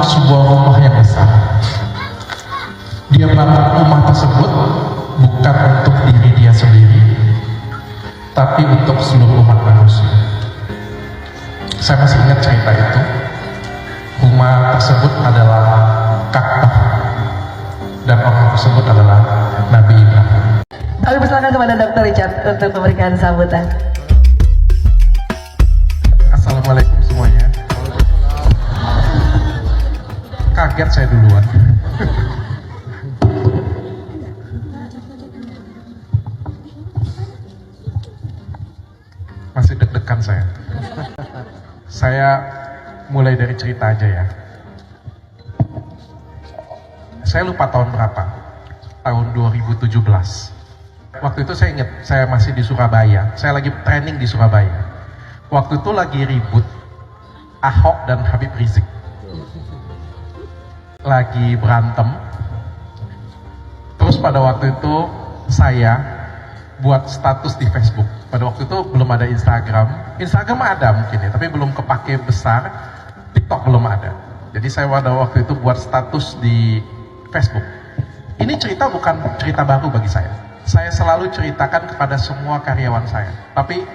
sebuah rumah yang besar. Dia bangun rumah tersebut bukan untuk diri dia sendiri, tapi untuk seluruh umat manusia. Saya masih ingat cerita itu. Rumah tersebut adalah Ka'bah dan orang tersebut adalah Nabi Ibrahim. Kami persilakan kepada Dr. Richard untuk memberikan sambutan. Assalamualaikum semuanya. Kaget saya duluan. Masih deg-degan saya. Saya mulai dari cerita aja ya. Saya lupa tahun berapa. Tahun 2017. Waktu itu saya ingat, saya masih di Surabaya. Saya lagi training di Surabaya. Waktu itu lagi ribut Ahok dan Habib Rizik. Lagi berantem. Terus pada waktu itu saya buat status di Facebook. Pada waktu itu belum ada Instagram. Instagram ada mungkin ya, tapi belum kepake besar. TikTok belum ada. Jadi saya pada waktu itu buat status di Facebook. Ini cerita bukan cerita baru bagi saya. Saya selalu ceritakan kepada semua karyawan saya. Tapi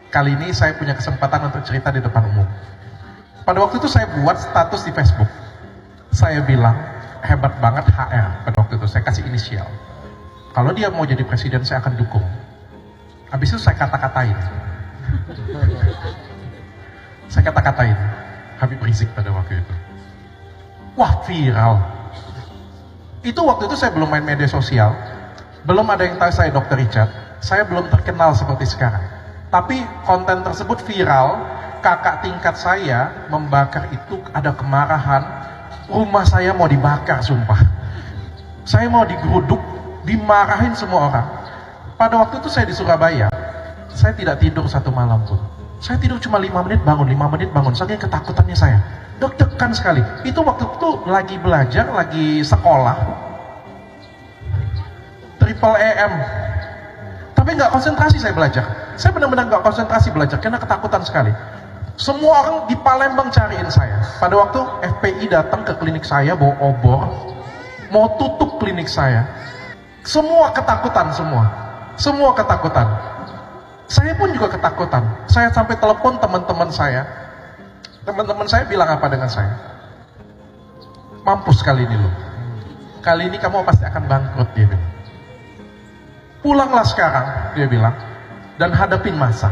kali ini saya punya kesempatan untuk cerita di depan umum. Pada waktu itu saya buat status di Facebook. Saya bilang, hebat banget HR. Pada waktu itu saya kasih inisial. Kalau dia mau jadi presiden, saya akan dukung. Habis itu saya kata-katain. Saya kata-katain Habib Rizik pada waktu itu. Wah, viral. Itu waktu itu saya belum main media sosial. Belum ada yang tahu saya Dr. Richard. Saya belum terkenal seperti sekarang. Tapi konten tersebut viral. Kakak tingkat saya membakar itu, ada kemarahan. Rumah saya mau dibakar, sumpah. Saya mau digeruduk, dimarahin semua orang. Pada waktu itu saya di Surabaya. Saya tidak tidur satu malam pun. Saya tidur cuma 5 menit bangun, 5 menit bangun. Saking ketakutannya saya. Deg-degan sekali. Itu waktu itu lagi belajar, lagi sekolah. Triple EM. Tapi nggak konsentrasi saya belajar. Saya benar-benar nggak konsentrasi belajar karena ketakutan sekali. Semua orang di Palembang cariin saya. Pada waktu FPI datang ke klinik saya bawa obor, mau tutup klinik saya. Semua ketakutan, semua ketakutan. Saya pun juga ketakutan. Saya sampai telepon teman-teman saya. Teman-teman saya bilang apa dengan saya? Mampus kali ini lo. Kali ini kamu pasti akan bangkrut, dia bilang. Pulanglah sekarang, dia bilang, dan hadapin masa.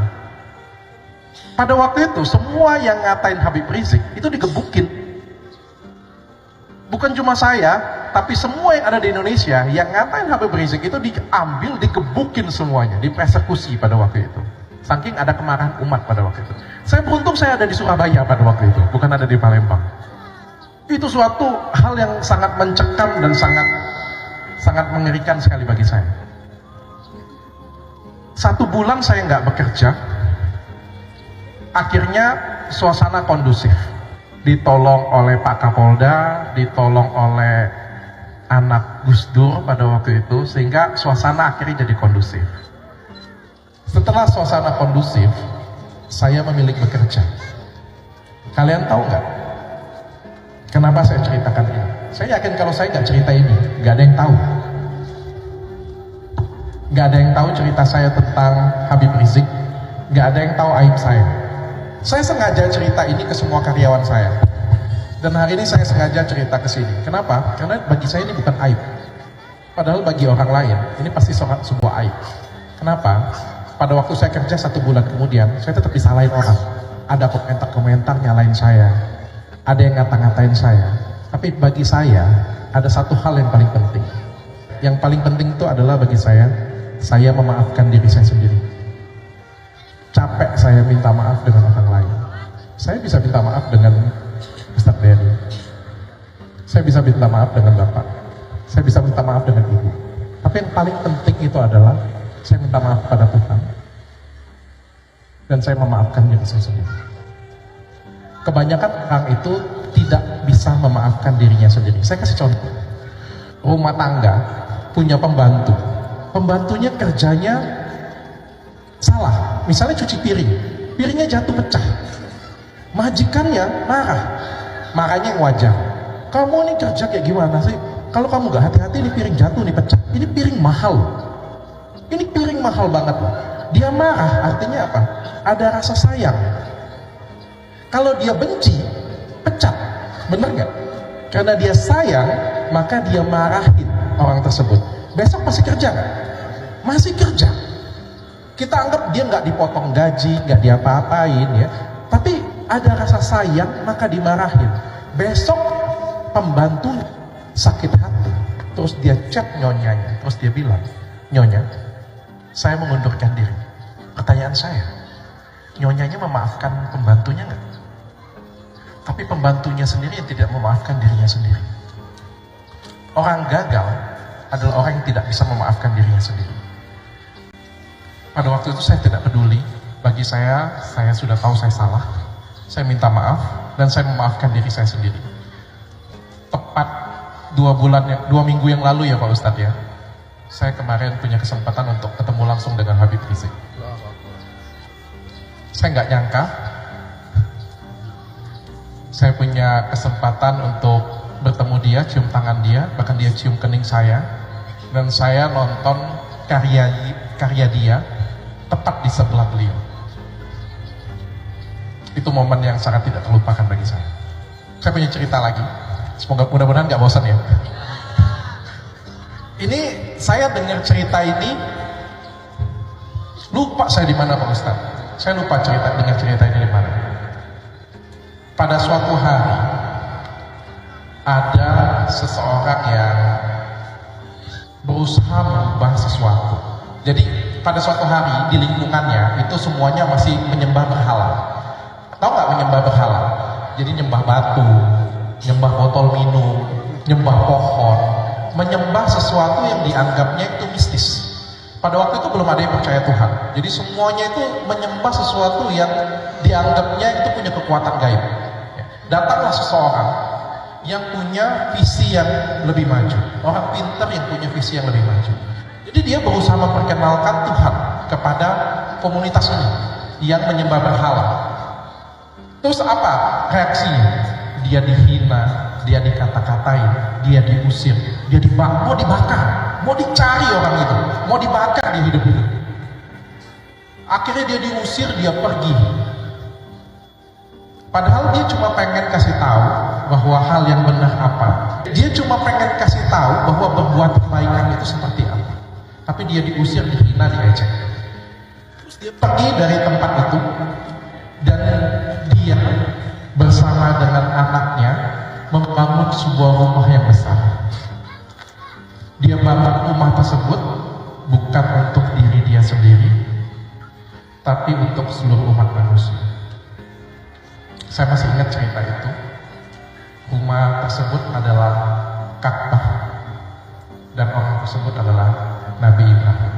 Pada waktu itu semua yang ngatain Habib Rizik itu digebukin. Bukan cuma saya, tapi semua yang ada di Indonesia yang ngatain Habib Rizik itu diambil, digebukin semuanya, dipersekusi pada waktu itu. Saking ada kemarahan umat pada waktu itu. Saya beruntung saya ada di Surabaya pada waktu itu, bukan ada di Palembang. Itu suatu hal yang sangat mencekam dan sangat mengerikan sekali bagi saya. 1 bulan saya nggak bekerja. Akhirnya suasana kondusif. Ditolong oleh Pak Kapolda, ditolong oleh anak Gus Dur pada waktu itu, sehingga suasana akhirnya jadi kondusif. Setelah suasana kondusif, saya memilih bekerja. Kalian tahu nggak? Kenapa saya ceritakan ini? Saya yakin kalau saya nggak cerita ini, nggak ada yang tahu. Nggak ada yang tahu cerita saya tentang Habib Rizik, nggak ada yang tahu aib saya. Saya sengaja cerita ini ke semua karyawan saya. Dan hari ini saya sengaja cerita ke sini. Kenapa? Karena bagi saya ini bukan aib. Padahal bagi orang lain, ini pasti sebuah aib. Kenapa? Pada waktu saya kerja 1 bulan kemudian, saya tetap disalahin orang. Ada komentar-komentar nyalain saya. Ada yang ngata-ngatain saya. Tapi bagi saya, ada satu hal yang paling penting. Yang paling penting itu adalah bagi saya memaafkan diri saya sendiri. Capek saya minta maaf dengan orang lain. Saya bisa minta maaf dengan Ustaz Dery. Saya bisa minta maaf dengan Bapak. Saya bisa minta maaf dengan Ibu. Tapi yang paling penting itu adalah saya minta maaf pada Tuhan. Dan saya memaafkan diri saya sendiri. Kebanyakan orang itu tidak bisa memaafkan dirinya sendiri. Saya kasih contoh. Rumah tangga punya pembantu. Pembantunya kerjanya salah, misalnya cuci piring, piringnya jatuh pecah, majikannya marah, marahnya yang wajar, kamu ini kerja kayak gimana sih? Kalau kamu gak hati-hati ini piring jatuh nih, pecah. Ini piring mahal. Ini piring mahal banget loh. Dia marah artinya apa? Ada rasa sayang. Kalau dia benci, pecah. Bener gak? Karena dia sayang, maka dia marahin orang tersebut. Besok masih kerja gak? Masih kerja. Kita anggap dia nggak dipotong gaji, nggak diapa-apain ya. Tapi ada rasa sayang, maka dimarahin. Besok pembantu sakit hati, terus dia chat nyonyanya, terus dia bilang, "Nyonya, saya mengundurkan diri." Pertanyaan saya, nyonyanya memaafkan pembantunya nggak? Tapi pembantunya sendiri yang tidak memaafkan dirinya sendiri. Orang gagal adalah orang yang tidak bisa memaafkan dirinya sendiri. Pada waktu itu saya tidak peduli. Bagi saya sudah tahu saya salah. Saya minta maaf dan saya memaafkan diri saya sendiri. Tepat 2 minggu yang lalu ya Pak Ustadz ya, saya kemarin punya kesempatan untuk ketemu langsung dengan Habib Rizik. Saya nggak nyangka saya punya kesempatan untuk bertemu dia, cium tangan dia, bahkan dia cium kening saya, dan saya nonton karya dia tepat di sebelah beliau. Itu momen yang sangat tidak terlupakan bagi saya. Saya punya cerita lagi, semoga mudah-mudahan nggak bosan ya. Ini saya dengar cerita ini, lupa saya di mana Pak Ustadz. Saya lupa dengar cerita ini di mana. Pada suatu hari ada seseorang yang berusaha mengubah sesuatu. Jadi pada suatu hari di lingkungannya itu semuanya masih menyembah berhala. Tahu nggak menyembah berhala? Jadi nyembah batu, nyembah botol minum, nyembah pohon, menyembah sesuatu yang dianggapnya itu mistis. Pada waktu itu belum ada yang percaya Tuhan. Jadi semuanya itu menyembah sesuatu yang dianggapnya itu punya kekuatan gaib. Datanglah seseorang yang punya visi yang lebih maju, orang pintar yang punya visi yang lebih maju. Jadi dia berusaha memperkenalkan Tuhan kepada komunitas ini yang menyembah berhala. Terus apa reaksinya? Dia dihina, dia dikata-katain, dia diusir, mau dibakar, mau dicari orang itu, mau dibakar dia hidup-hidup. Akhirnya dia diusir, dia pergi. Padahal dia cuma pengen kasih tahu bahwa hal yang benar apa. Dia cuma pengen kasih tahu bahwa berbuat kebaikan itu seperti apa. Tapi dia diusir, dihina, diejek. Terus dia pergi dari tempat itu dan dia bersama dengan anaknya membangun sebuah rumah yang besar. Dia bangun rumah tersebut bukan untuk diri dia sendiri, tapi untuk seluruh umat manusia. Saya masih ingat cerita itu. Rumah tersebut adalah Ka'bah dan orang tersebut adalah Nabi Ibrahim.